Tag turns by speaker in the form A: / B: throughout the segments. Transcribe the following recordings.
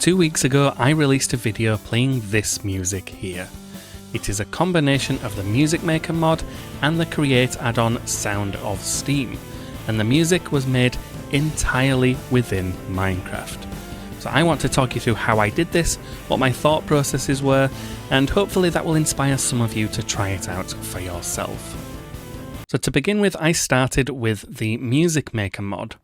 A: 2 weeks ago, I released a video playing this music here. It is a combination of the Music Maker mod and the Create add-on Sound of Steam, and the music was made entirely within Minecraft. So I want to talk you through how I did this, what my thought processes were, and hopefully that will inspire some of you to try it out for yourself. So to begin with, I started with the Music Maker mod.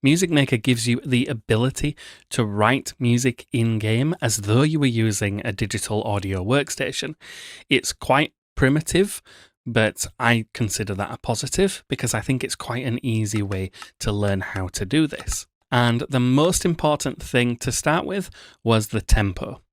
A: Music Maker gives you the ability to write music in-game as though you were using a digital audio workstation. It's quite primitive, but I consider that a positive because I think it's quite an easy way to learn how to do this. And the most important thing to start with was the tempo.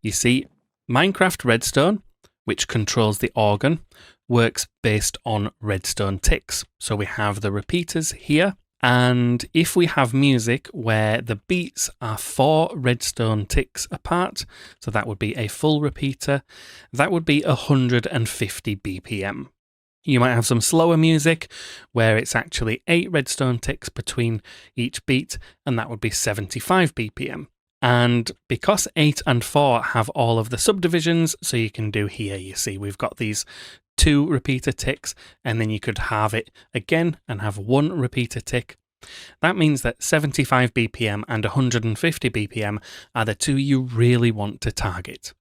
A: You see, Minecraft Redstone, which controls the organ, works based on redstone ticks. So we have the repeaters here. And if we have music where the beats are 4 redstone ticks apart, so that would be a full repeater, that would be 150 BPM. You might have some slower music where it's actually 8 redstone ticks between each beat, and that would be 75 BPM. And because 8 and 4 have all of the subdivisions, so you can do here, you see, we've got these 2 repeater ticks, and then you could halve it again and have 1 repeater tick. That means that 75 BPM and 150 BPM are the two you really want to target.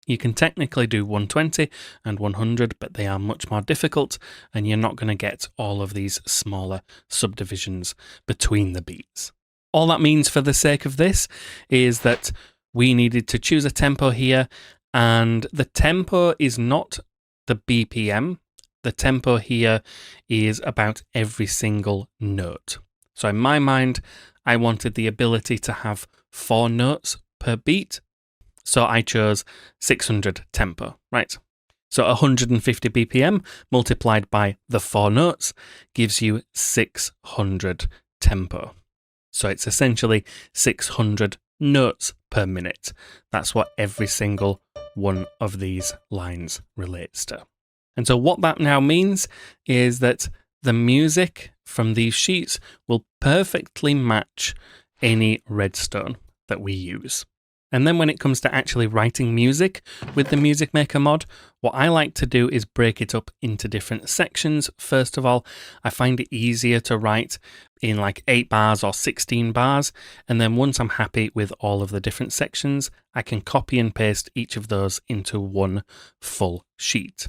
A: You can technically do 120 and 100, but they are much more difficult, and you're not going to get all of these smaller subdivisions between the beats. All that means for the sake of this is that we needed to choose a tempo here, and the tempo is not the BPM. The tempo here is about every single note. So in my mind, I wanted the ability to have 4 notes per beat. So I chose 600 tempo, right? So 150 BPM multiplied by the 4 notes gives you 600 tempo. So it's essentially 600 notes per minute. That's what every single one of these lines relates to. And so what that now means is that the music from these sheets will perfectly match any redstone that we use. And then when it comes to actually writing music with the Music Maker mod, what I like to do is break it up into different sections. First of all, I find it easier to write in like 8 bars or 16 bars. And then once I'm happy with all of the different sections, I can copy and paste each of those into one full sheet.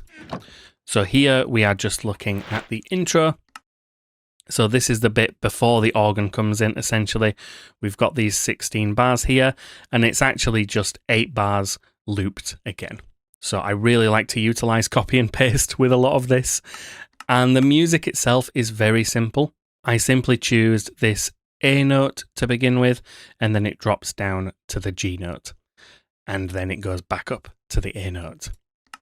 A: So here we are just looking at the intro. So this is the bit before the organ comes in, essentially. We've got these 16 bars here, and it's actually just 8 bars looped again. So I really like to utilize copy and paste with a lot of this. And the music itself is very simple. I simply choose this A note to begin with, and then it drops down to the G note. And then it goes back up to the A note.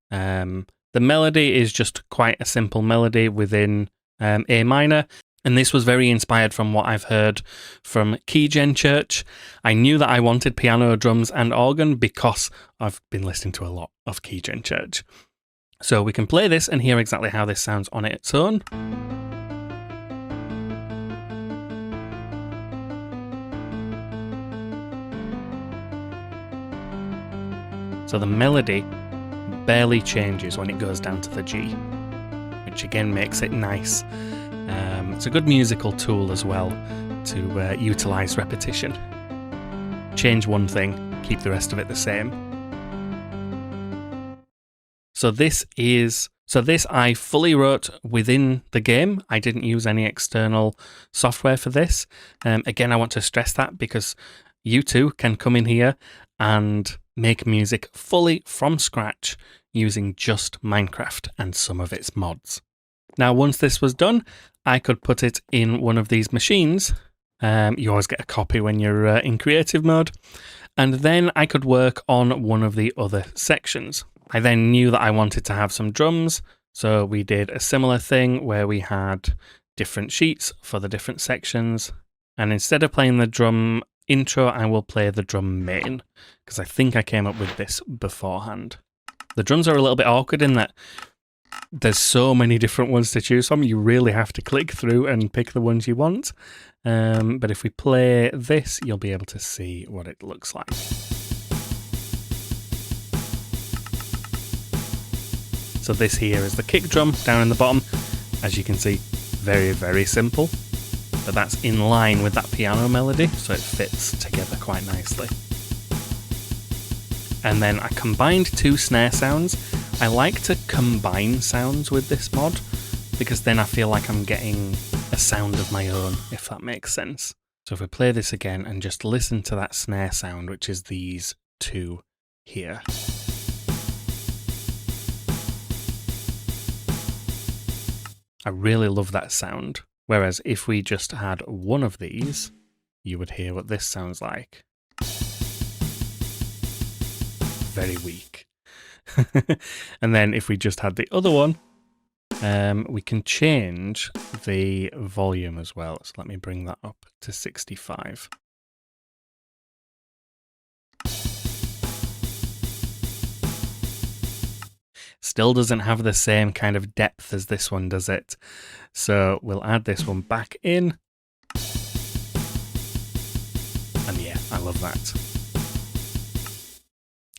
A: The melody is just quite a simple melody within A minor. And this was very inspired from what I've heard from Keygen Church. I knew that I wanted piano, drums, and organ because I've been listening to a lot of Keygen Church. So we can play this and hear exactly how this sounds on its own. So the melody barely changes when it goes down to the G, which again makes it nice. It's a good musical tool as well to utilize repetition. Change one thing, keep the rest of it the same. So this I fully wrote within the game. I didn't use any external software for this. Again, I want to stress that because you too can come in here and make music fully from scratch using just Minecraft and some of its mods. Now, once this was done, I could put it in one of these machines. You always get a copy when you're in creative mode. And then I could work on one of the other sections. I then knew that I wanted to have some drums. So we did a similar thing where we had different sheets for the different sections. And instead of playing the drum intro, I will play the drum main, because I think I came up with this beforehand. The drums are a little bit awkward in that There's so many different ones to choose from. You really have to click through and pick the ones you want. But if we play this, you'll be able to see what it looks like. So this here is the kick drum down in the bottom. As you can see, very, very simple. But that's in line with that piano melody, so it fits together quite nicely. And then I combined two snare sounds. I like to combine sounds with this mod, because then I feel like I'm getting a sound of my own, if that makes sense. So if we play this again and just listen to that snare sound, which is these two here. I really love that sound. Whereas if we just had one of these, you would hear what this sounds like. Very weak. And then if we just had the other one, we can change the volume as well. So let me bring that up to 65. Still doesn't have the same kind of depth as this one, does it? So we'll add this one back in. And yeah, I love that.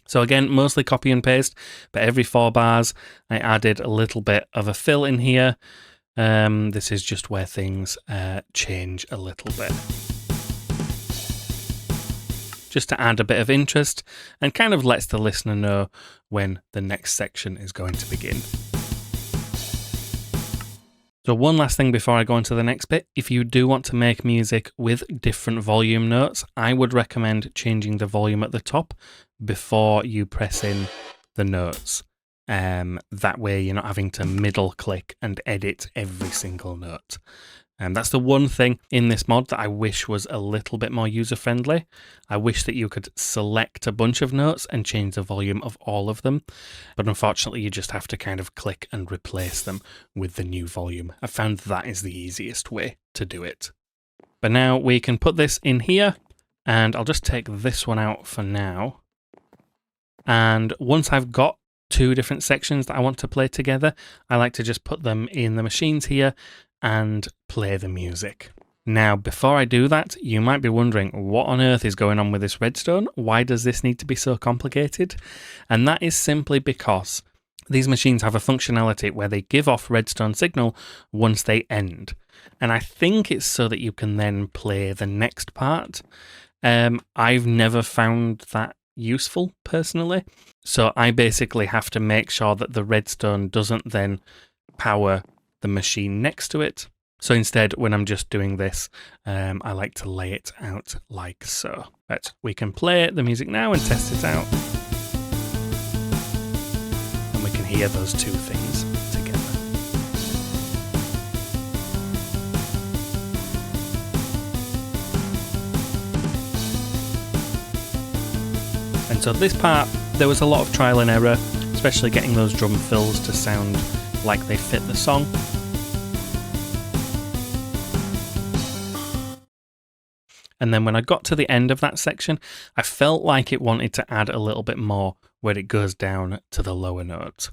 A: So again, mostly copy and paste, but every 4 bars, I added a little bit of a fill in here. This is just where things change a little bit. Just to add a bit of interest and kind of lets the listener know when the next section is going to begin. So one last thing before I go on to the next bit, if you do want to make music with different volume notes, I would recommend changing the volume at the top before you press in the notes. That way you're not having to middle click and edit every single note. And that's the one thing in this mod that I wish was a little bit more user-friendly. I wish that you could select a bunch of notes and change the volume of all of them. But unfortunately, you just have to kind of click and replace them with the new volume. I found that is the easiest way to do it. But now we can put this in here, and I'll just take this one out for now. And once I've got 2 different sections that I want to play together, I like to just put them in the machines here and play the music. Now, before I do that, you might be wondering, what on earth is going on with this redstone? Why does this need to be so complicated? And that is simply because these machines have a functionality where they give off redstone signal once they end. And I think it's so that you can then play the next part. I've never found that useful personally. So I basically have to make sure that the redstone doesn't then power the machine next to it. So instead, when I'm just doing this, I like to lay it out like so. But we can play the music now and test it out. And we can hear those 2 things together. And so this part, there was a lot of trial and error, especially getting those drum fills to sound like they fit the song. And then when I got to the end of that section, I felt like it wanted to add a little bit more where it goes down to the lower notes.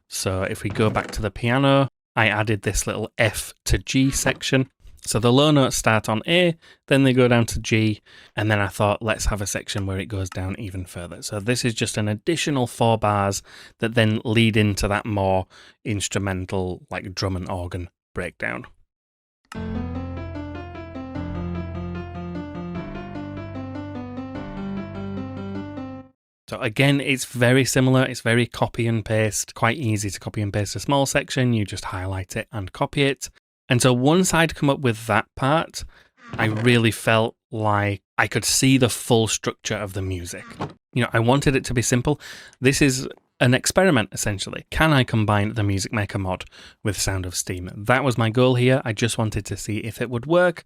A: So if we go back to the piano, I added this little F to G section. So the low notes start on A, then they go down to G, and then I thought, let's have a section where it goes down even further. So this is just an additional 4 bars that then lead into that more instrumental, like drum and organ breakdown. So again, it's very similar. It's very copy and paste, quite easy to copy and paste a small section. You just highlight it and copy it. And so once I'd come up with that part, I really felt like I could see the full structure of the music. You know, I wanted it to be simple. This is an experiment, essentially. Can I combine the Music Maker mod with Sound of Steam? That was my goal here. I just wanted to see if it would work.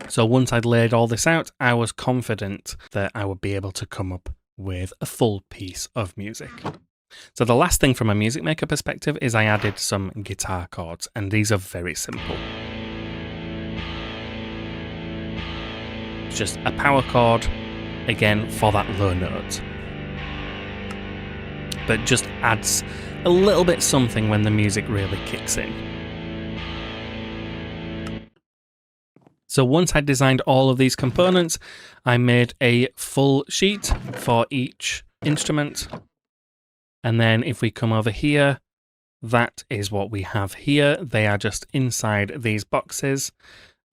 A: So once I'd laid all this out, I was confident that I would be able to come up with a full piece of music. So the last thing from a Music Maker perspective is I added some guitar chords, and these are very simple. It's just a power chord, again, for that low note. But just adds a little bit something when the music really kicks in. So once I designed all of these components, I made a full sheet for each instrument. And then if we come over here, that is what we have here. They are just inside these boxes,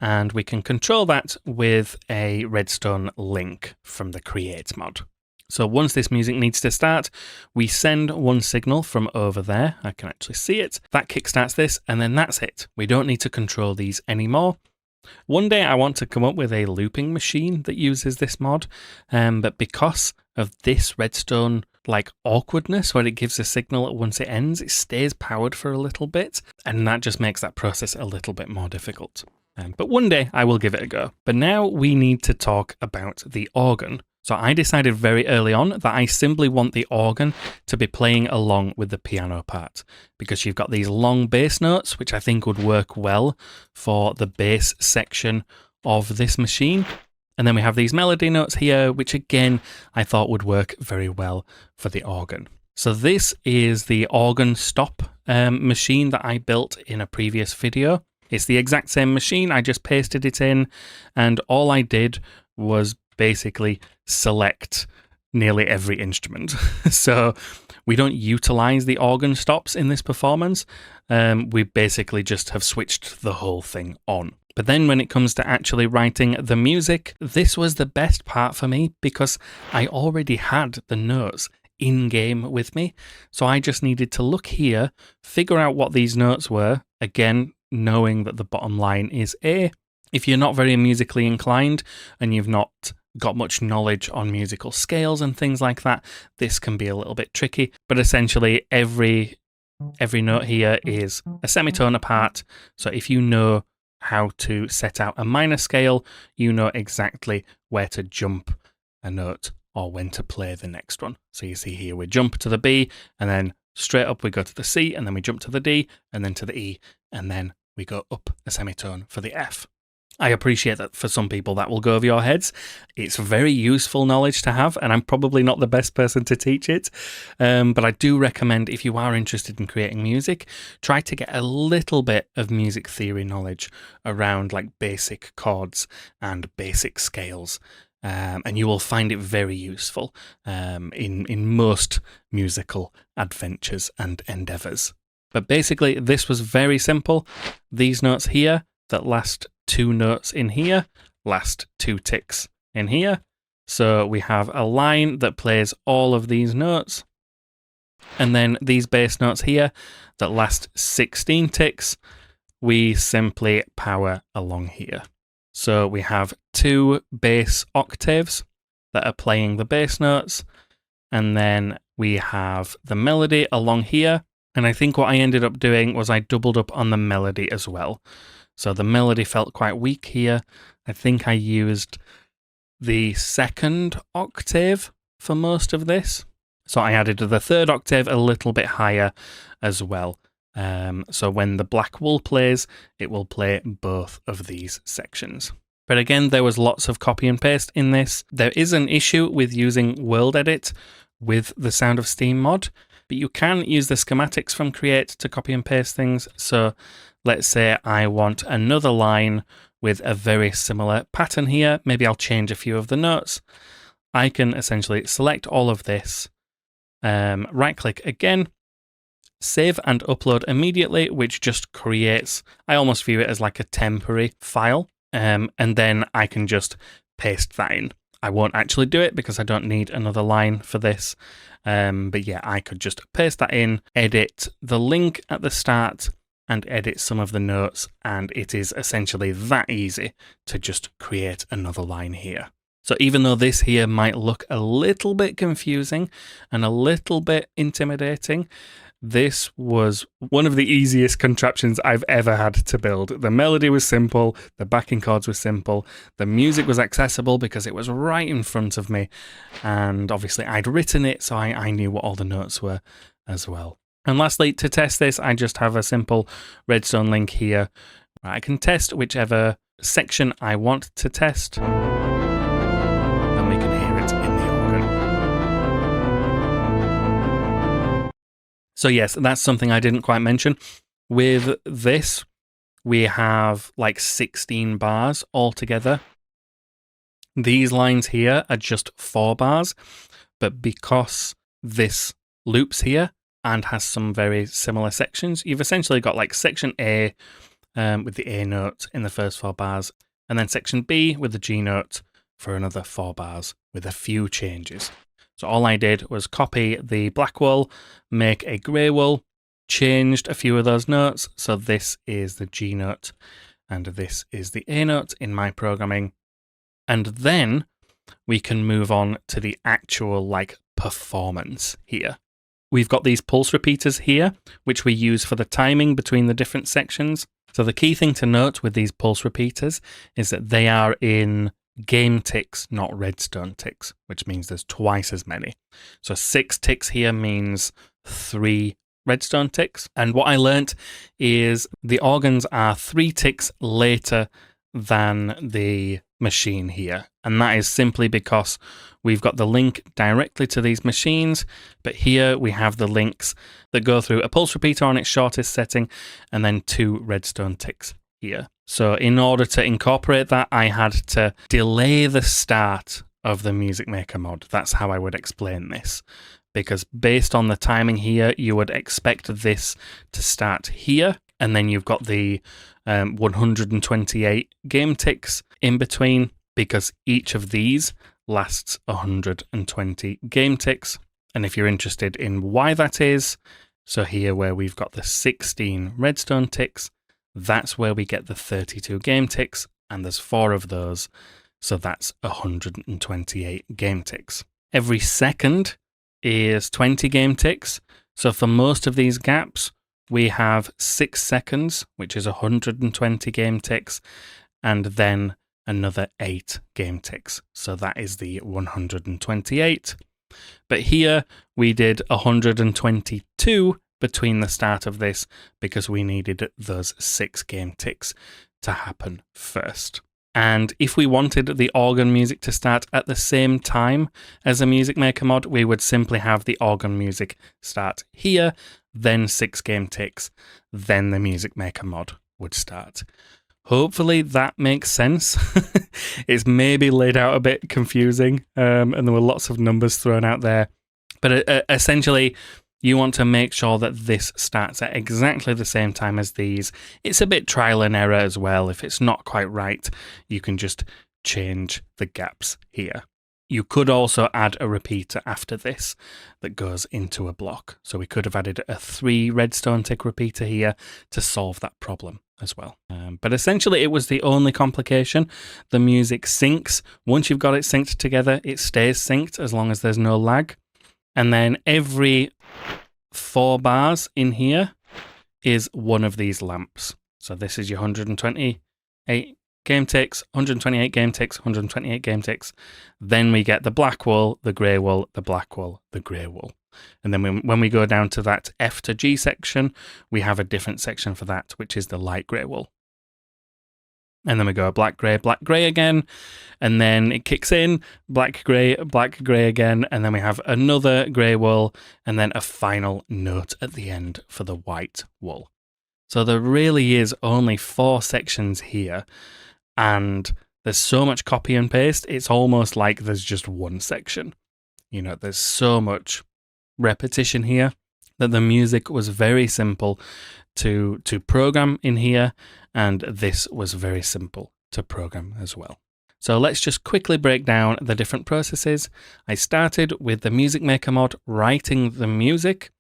A: and we can control that with a redstone link from the Create mod. So once this music needs to start, we send one signal from over there. I can actually see it. That kickstarts this, and then that's it. We don't need to control these anymore. One day I want to come up with a looping machine that uses this mod, but because of this redstone awkwardness where it gives a signal once it ends, it stays powered for a little bit, and that just makes that process a little bit more difficult. But one day I will give it a go. But now we need to talk about the organ. So I decided very early on that I simply want the organ to be playing along with the piano part, because you've got these long bass notes, which I think would work well for the bass section of this machine. And then we have these melody notes here, which again, I thought would work very well for the organ. So this is the organ stop machine that I built in a previous video. It's the exact same machine, I just pasted it in, and all I did was basically select nearly every instrument. So we don't utilize the organ stops in this performance. We basically just have switched the whole thing on. But then when it comes to actually writing the music, this was the best part for me because I already had the notes in-game with me. So I just needed to look here, figure out what these notes were, again, knowing that the bottom line is A. If you're not very musically inclined and you've not got much knowledge on musical scales and things like that, this can be a little bit tricky. But essentially, every note here is a semitone apart. So if you know how to set out a minor scale, you know exactly where to jump a note or when to play the next one. So you see here, we jump to the B, and then straight up we go to the C, and then we jump to the D, and then to the E, and then we go up a semitone for the F. I appreciate that for some people that will go over your heads. It's very useful knowledge to have, and I'm probably not the best person to teach it. But I do recommend, if you are interested in creating music, try to get a little bit of music theory knowledge around basic chords and basic scales. And you will find it very useful in most musical adventures and endeavors. But basically, this was very simple. These notes here that last 2 notes in here, last 2 ticks in here. So we have a line that plays all of these notes. And then these bass notes here that last 16 ticks, we simply power along here. So we have 2 bass octaves that are playing the bass notes. And then we have the melody along here. And I think what I ended up doing was I doubled up on the melody as well. So the melody felt quite weak here. I think I used the 2nd octave for most of this. So I added the 3rd octave a little bit higher as well. So when the black wool plays, it will play both of these sections. But again, there was lots of copy and paste in this. There is an issue with using World Edit with the Sound of Steam mod, but you can use the schematics from Create to copy and paste things. So let's say I want another line with a very similar pattern here. Maybe I'll change a few of the notes. I can essentially select all of this, right-click again, save and upload immediately, which just creates, I almost view it as like a temporary file, and then I can just paste that in. I won't actually do it because I don't need another line for this. But yeah, I could just paste that in, edit the link at the start, and edit some of the notes, and it is essentially that easy to just create another line here. So even though this here might look a little bit confusing and a little bit intimidating, this was one of the easiest contraptions I've ever had to build. The melody was simple, the backing chords were simple, the music was accessible because it was right in front of me, and obviously I'd written it, so I knew what all the notes were as well. And lastly, to test this, I just have a simple redstone link here. I can test whichever section I want to test, and we can hear it in the organ. So yes, that's something I didn't quite mention. With this, we have like 16 bars altogether. These lines here are just 4 bars, but because this loops here and has some very similar sections, you've essentially got like section A with the A note in the first 4 bars, and then section B with the G note for another 4 bars with a few changes. So all I did was copy the black wool, make a grey wool, changed a few of those notes. So this is the G note and this is the A note in my programming. And then we can move on to the actual like performance here. We've got these pulse repeaters here, which we use for the timing between the different sections. So the key thing to note with these pulse repeaters is that they are in game ticks, not redstone ticks, which means there's twice as many. So 6 ticks here means 3 redstone ticks. And what I learnt is the organs are 3 ticks later than the machine here. And that is simply because we've got the link directly to these machines, but here we have the links that go through a pulse repeater on its shortest setting and then 2 redstone ticks here. So in order to incorporate that, I had to delay the start of the Music Maker mod. That's how I would explain this. Because based on the timing here, you would expect this to start here, and then you've got the 128 game ticks in between, because each of these lasts 120 game ticks. And if you're interested in why that is, so here where we've got the 16 redstone ticks, that's where we get the 32 game ticks, and there's 4 of those, so that's 128 game ticks. Every second is 20 game ticks, so for most of these gaps, we have 6 seconds, which is 120 game ticks, and then another 8 game ticks, so that is the 128. But here we did 122 between the start of this because we needed those 6 game ticks to happen first. And if we wanted the organ music to start at the same time as a Music Maker mod, we would simply have the organ music start here, then 6 game ticks, then the Music Maker mod would start. Hopefully that makes sense. It's maybe laid out a bit confusing, and there were lots of numbers thrown out there. But essentially, you want to make sure that this starts at exactly the same time as these. It's a bit trial and error as well. If it's not quite right, you can just change the gaps here. You could also add a repeater after this that goes into a block. So we could have added a 3 redstone tick repeater here to solve that problem as well. But essentially it was the only complication. The music syncs. Once you've got it synced together, it stays synced as long as there's no lag. And then every 4 bars in here is one of these lamps. So this is your 128 game ticks, 128 game ticks, 128 game ticks. Then we get the black wool, the grey wool, the black wool, the grey wool. And then when we go down to that F to G section, we have a different section for that, which is the light grey wool. And then we go black, grey again. And then it kicks in, black, grey again. And then we have another grey wool and then a final note at the end for the white wool. So there really is only 4 sections here. And there's so much copy and paste, it's almost like there's just one section. You know, there's so much repetition here that the music was very simple to program in here, and this was very simple to program as well. So let's just quickly break down the different processes. I started with the Music Maker mod writing the music.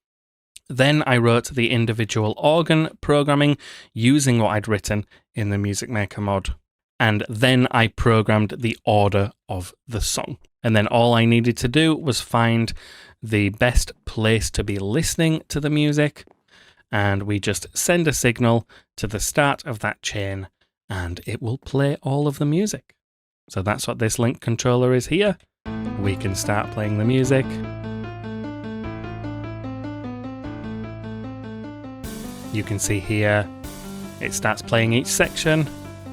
A: Then I wrote the individual organ programming using what I'd written in the Music Maker mod. And then I programmed the order of the song. And then all I needed to do was find the best place to be listening to the music. And we just send a signal to the start of that chain and it will play all of the music. So that's what this link controller is here. We can start playing the music. You can see here, it starts playing each section.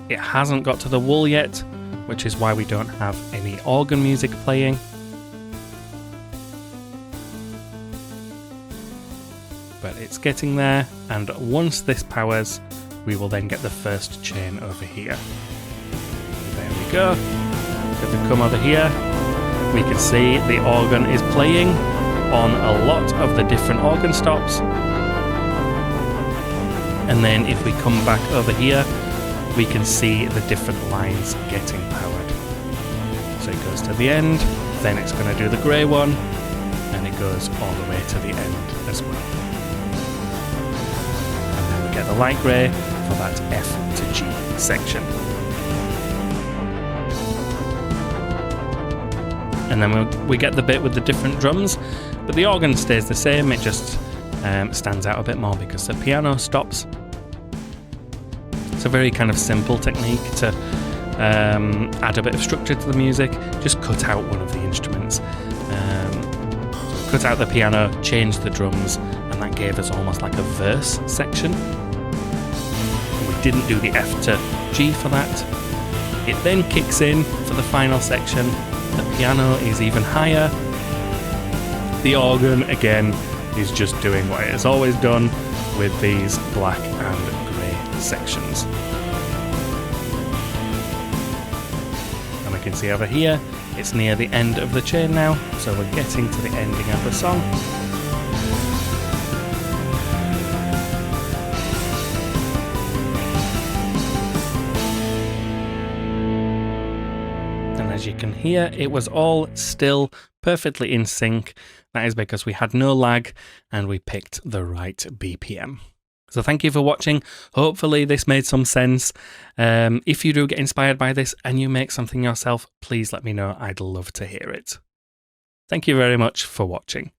A: It hasn't got to the wool yet, which is why we don't have any organ music playing. But it's getting there, and once this powers, we will then get the first chain over here. There we go. If we come over here, we can see the organ is playing on a lot of the different organ stops. And then if we come back over here, we can see the different lines getting powered. So it goes to the end, then it's going to do the grey one, and it goes all the way to the end as well. And then we get the light grey for that F to G section. And then we get the bit with the different drums, but the organ stays the same, it just stands out a bit more because the piano stops. It's a very kind of simple technique to add a bit of structure to the music. Just cut out one of the instruments, cut out the piano, change the drums, and that gave us almost like a verse section. We didn't do the F to G for that. It then kicks in for the final section. The piano is even higher. The organ, again, is just doing what it has always done with these black and grey sections. And we can see over here, it's near the end of the chain now, so we're getting to the ending of the song. And as you can hear, it was all still perfectly in sync. That is because we had no lag and we picked the right BPM. So thank you for watching. Hopefully this made some sense. If you do get inspired by this and you make something yourself, please let me know. I'd love to hear it. Thank you very much for watching.